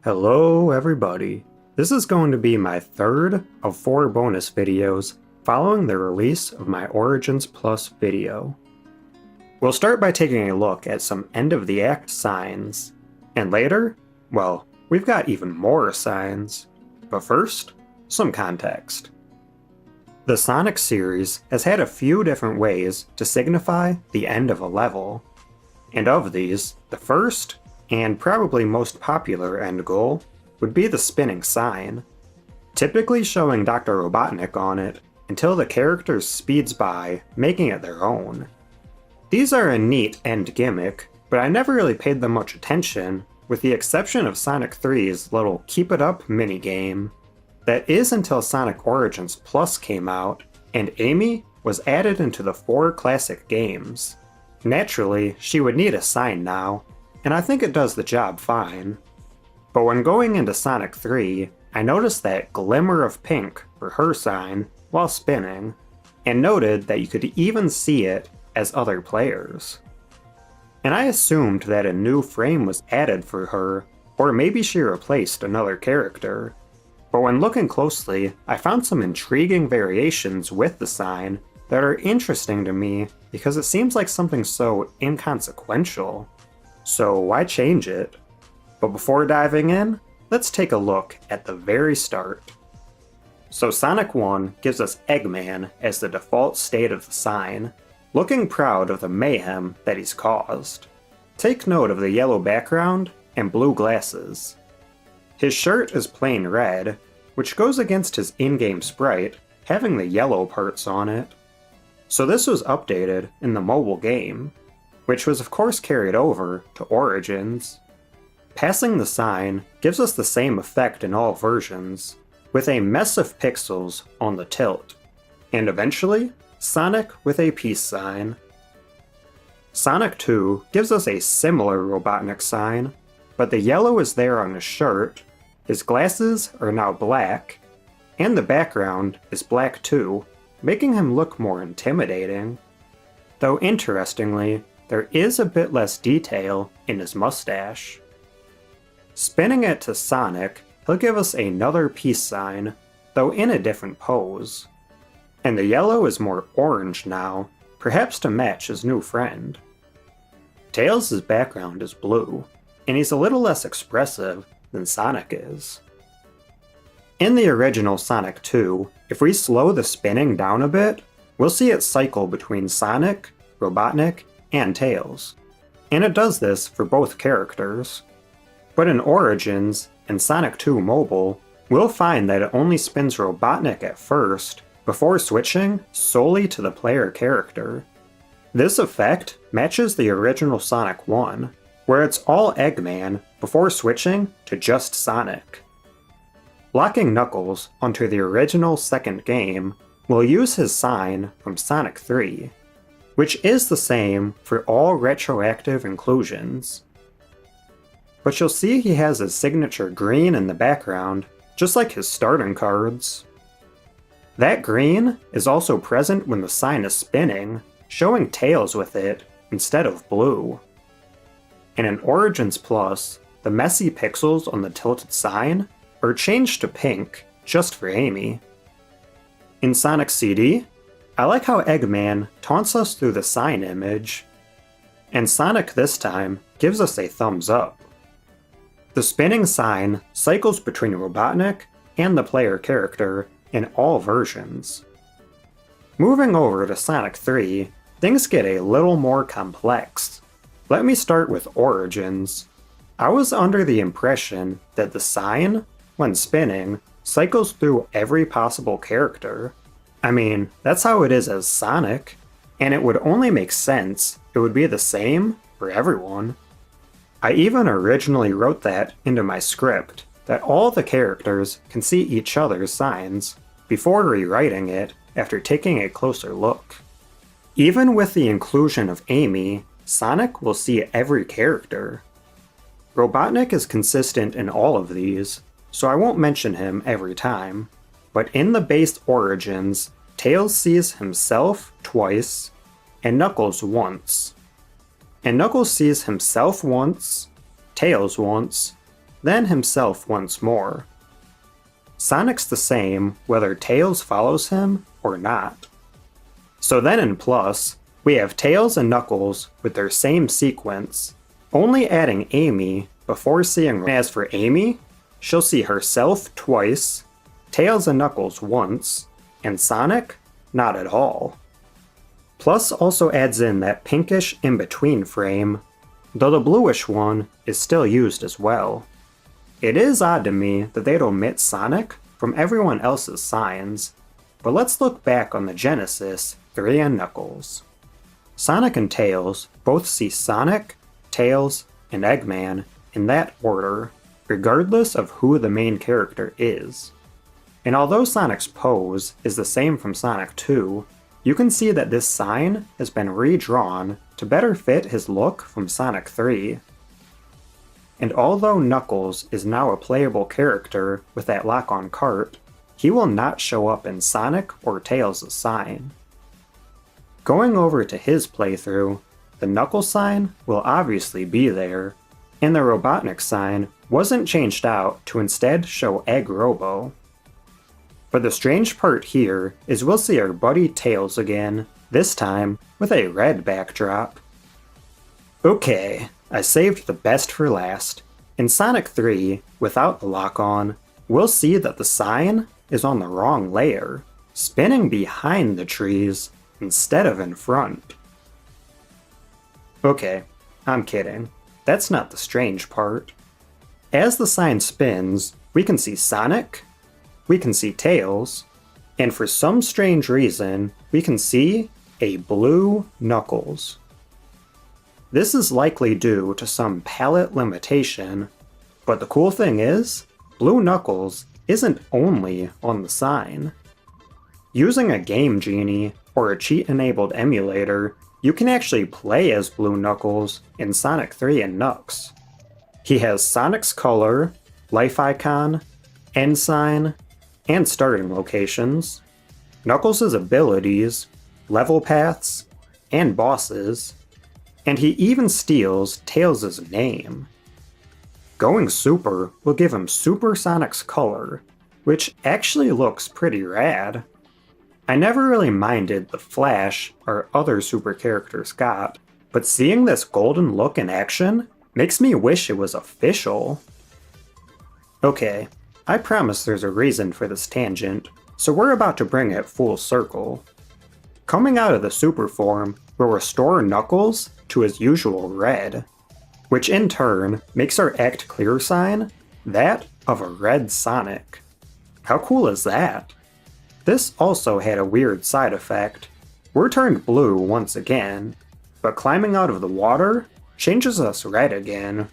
Hello everybody. This is going to be my third of 4 bonus videos following the release of my Origins Plus video. We'll start by taking a look at some end of the act signs, and later, well, we've got even more signs. But first, some context. The Sonic series has had a few different ways to signify the end of a level, and of these, the first and probably most popular end goal would be the spinning sign, typically showing Dr. Robotnik on it until the character speeds by, making it their own. These are a neat end gimmick, but I never really paid them much attention, with the exception of Sonic 3's little Keep It Up minigame. That is until Sonic Origins Plus came out, and Amy was added into the 4 classic games. Naturally, she would need a sign now, and I think it does the job fine. But when going into Sonic 3, I noticed that glimmer of pink for her sign while spinning, and noted that you could even see it as other players. And I assumed that a new frame was added for her, or maybe she replaced another character. But when looking closely, I found some intriguing variations with the sign that are interesting to me because it seems like something so inconsequential. So why change it? But before diving in, let's take a look at the very start. So Sonic 1 gives us Eggman as the default state of the sign, looking proud of the mayhem that he's caused. Take note of the yellow background and blue glasses. His shirt is plain red, which goes against his in-game sprite, having the yellow parts on it. So this was updated in the mobile game, which was of course carried over to Origins. Passing the sign gives us the same effect in all versions, with a mess of pixels on the tilt, and eventually, Sonic with a peace sign. Sonic 2 gives us a similar Robotnik sign, but the yellow is there on his shirt, his glasses are now black, and the background is black too, making him look more intimidating. Though interestingly, there is a bit less detail in his mustache. Spinning it to Sonic, he'll give us another peace sign, though in a different pose. And the yellow is more orange now, perhaps to match his new friend. Tails' background is blue, and he's a little less expressive than Sonic is. In the original Sonic 2, if we slow the spinning down a bit, we'll see it cycle between Sonic, Robotnik, and Tails. And it does this for both characters. But in Origins and Sonic 2 Mobile, we'll find that it only spins Robotnik at first, before switching solely to the player character. This effect matches the original Sonic 1, where it's all Eggman before switching to just Sonic. Locking Knuckles onto the original second game will use his sign from Sonic 3, which is the same for all retroactive inclusions. But you'll see he has his signature green in the background, just like his starting cards. That green is also present when the sign is spinning, showing Tails with it instead of blue. And in Origins Plus, the messy pixels on the tilted sign are changed to pink just for Amy. In Sonic CD, I like how Eggman taunts us through the sign image, and Sonic this time gives us a thumbs up. The spinning sign cycles between Robotnik and the player character in all versions. Moving over to Sonic 3, things get a little more complex. Let me start with Origins. I was under the impression that the sign, when spinning, cycles through every possible character. I mean, that's how it is as Sonic, and it would only make sense it would be the same for everyone. I even originally wrote that into my script, that all the characters can see each other's signs, before rewriting it after taking a closer look. Even with the inclusion of Amy, Sonic will see every character. Robotnik is consistent in all of these, so I won't mention him every time. But in the base Origins, Tails sees himself twice, and Knuckles once. And Knuckles sees himself once, Tails once, then himself once more. Sonic's the same whether Tails follows him or not. So then in Plus, we have Tails and Knuckles with their same sequence, only adding Amy before seeing. As for Amy, she'll see herself twice, Tails and Knuckles once, and Sonic not at all. Plus also adds in that pinkish in-between frame, though the bluish one is still used as well. It is odd to me that they'd omit Sonic from everyone else's signs, but let's look back on the Genesis 3 and Knuckles. Sonic and Tails both see Sonic, Tails, and Eggman in that order, regardless of who the main character is. And although Sonic's pose is the same from Sonic 2, you can see that this sign has been redrawn to better fit his look from Sonic 3. And although Knuckles is now a playable character with that lock-on cart, he will not show up in Sonic or Tails' sign. Going over to his playthrough, the Knuckles sign will obviously be there, and the Robotnik sign wasn't changed out to instead show Egg Robo. But the strange part here is we'll see our buddy Tails again, this time with a red backdrop. Okay, I saved the best for last. In Sonic 3, without the lock-on, we'll see that the sign is on the wrong layer, spinning behind the trees instead of in front. Okay, I'm kidding. That's not the strange part. As the sign spins, we can see Sonic, we can see Tails, and for some strange reason, we can see a blue Knuckles. This is likely due to some palette limitation, but the cool thing is, blue Knuckles isn't only on the sign. Using a Game Genie or a cheat-enabled emulator, you can actually play as Blue Knuckles in Sonic 3 and Knux. He has Sonic's color, life icon, end sign, and starting locations, Knuckles' abilities, level paths, and bosses, and he even steals Tails' name. Going Super will give him Super Sonic's color, which actually looks pretty rad. I never really minded the flash our other super characters got, but seeing this golden look in action makes me wish it was official. Okay, I promise there's a reason for this tangent, so we're about to bring it full circle. Coming out of the super form will restore Knuckles to his usual red, which in turn makes our Act Clear sign that of a red Sonic. How cool is that? This also had a weird side effect. We're turned blue once again, but climbing out of the water changes us red again.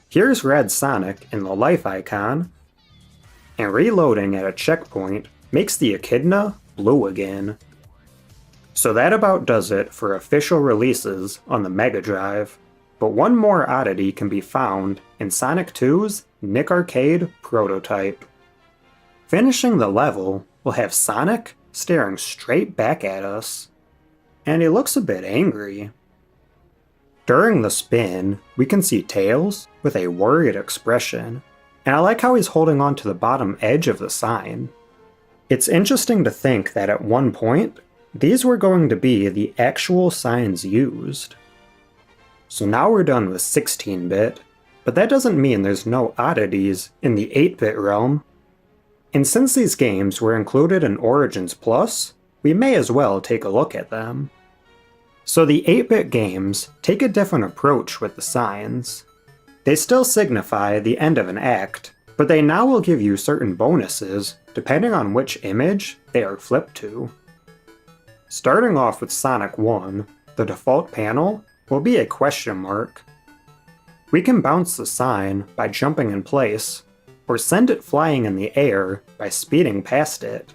Here's red Sonic in the life icon, and reloading at a checkpoint makes the echidna blue again. So that about does it for official releases on the Mega Drive, but one more oddity can be found in Sonic 2's Nick Arcade prototype. Finishing the level, we'll have Sonic staring straight back at us, and he looks a bit angry. During the spin, we can see Tails with a worried expression, and I like how he's holding on to the bottom edge of the sign. It's interesting to think that at one point, these were going to be the actual signs used. So now we're done with 16-bit, but that doesn't mean there's no oddities in the 8-bit realm. And since these games were included in Origins Plus, we may as well take a look at them. So the 8-bit games take a different approach with the signs. They still signify the end of an act, but they now will give you certain bonuses depending on which image they are flipped to. Starting off with Sonic 1, the default panel will be a question mark. We can bounce the sign by jumping in place, or send it flying in the air by speeding past it.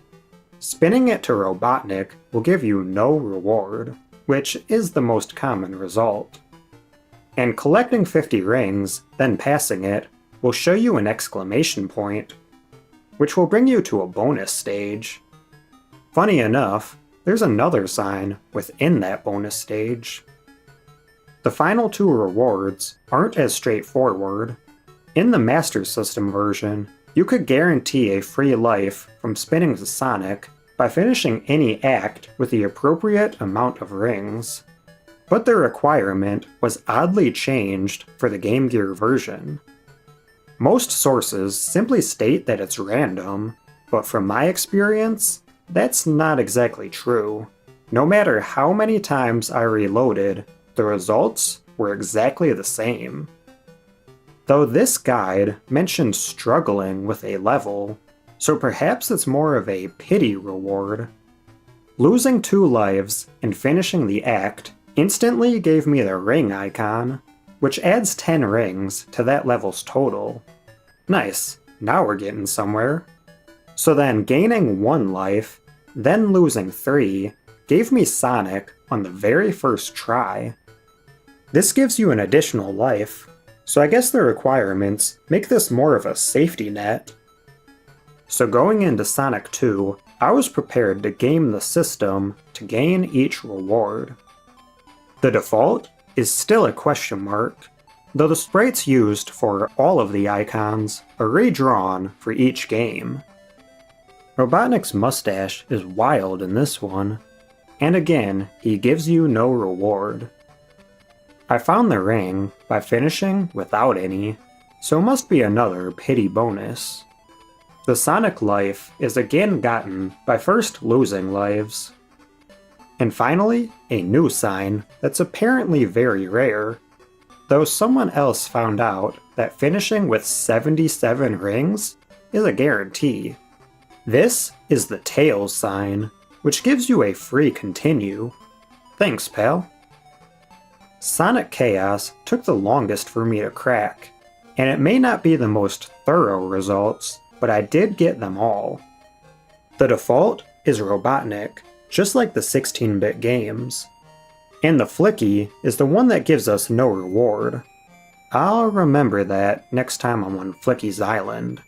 Spinning it to Robotnik will give you no reward, which is the most common result. And collecting 50 rings, then passing it, will show you an exclamation point, which will bring you to a bonus stage. Funny enough, there's another sign within that bonus stage. The final two rewards aren't as straightforward. In the Master System version, you could guarantee a free life from spinning the Sonic by finishing any act with the appropriate amount of rings. But the requirement was oddly changed for the Game Gear version. Most sources simply state that it's random, but from my experience, that's not exactly true. No matter how many times I reloaded, the results were exactly the same. Though this guide mentioned struggling with a level, so perhaps it's more of a pity reward. Losing 2 lives and finishing the act instantly gave me the ring icon, which adds 10 rings to that level's total. Nice, now we're getting somewhere. So then gaining 1 life, then losing 3, gave me Sonic on the very first try. This gives you an additional life, so I guess the requirements make this more of a safety net. So going into Sonic 2, I was prepared to game the system to gain each reward. The default is still a question mark, though the sprites used for all of the icons are redrawn for each game. Robotnik's mustache is wild in this one, and again, he gives you no reward. I found the ring by finishing without any, so it must be another pity bonus. The Sonic life is again gotten by first losing lives. And finally, a new sign that's apparently very rare, though someone else found out that finishing with 77 rings is a guarantee. This is the Tails sign, which gives you a free continue. Thanks, pal. Sonic Chaos took the longest for me to crack, and it may not be the most thorough results, but I did get them all. The default is Robotnik, just like the 16-bit games. And the Flicky is the one that gives us no reward. I'll remember that next time I'm on Flicky's Island.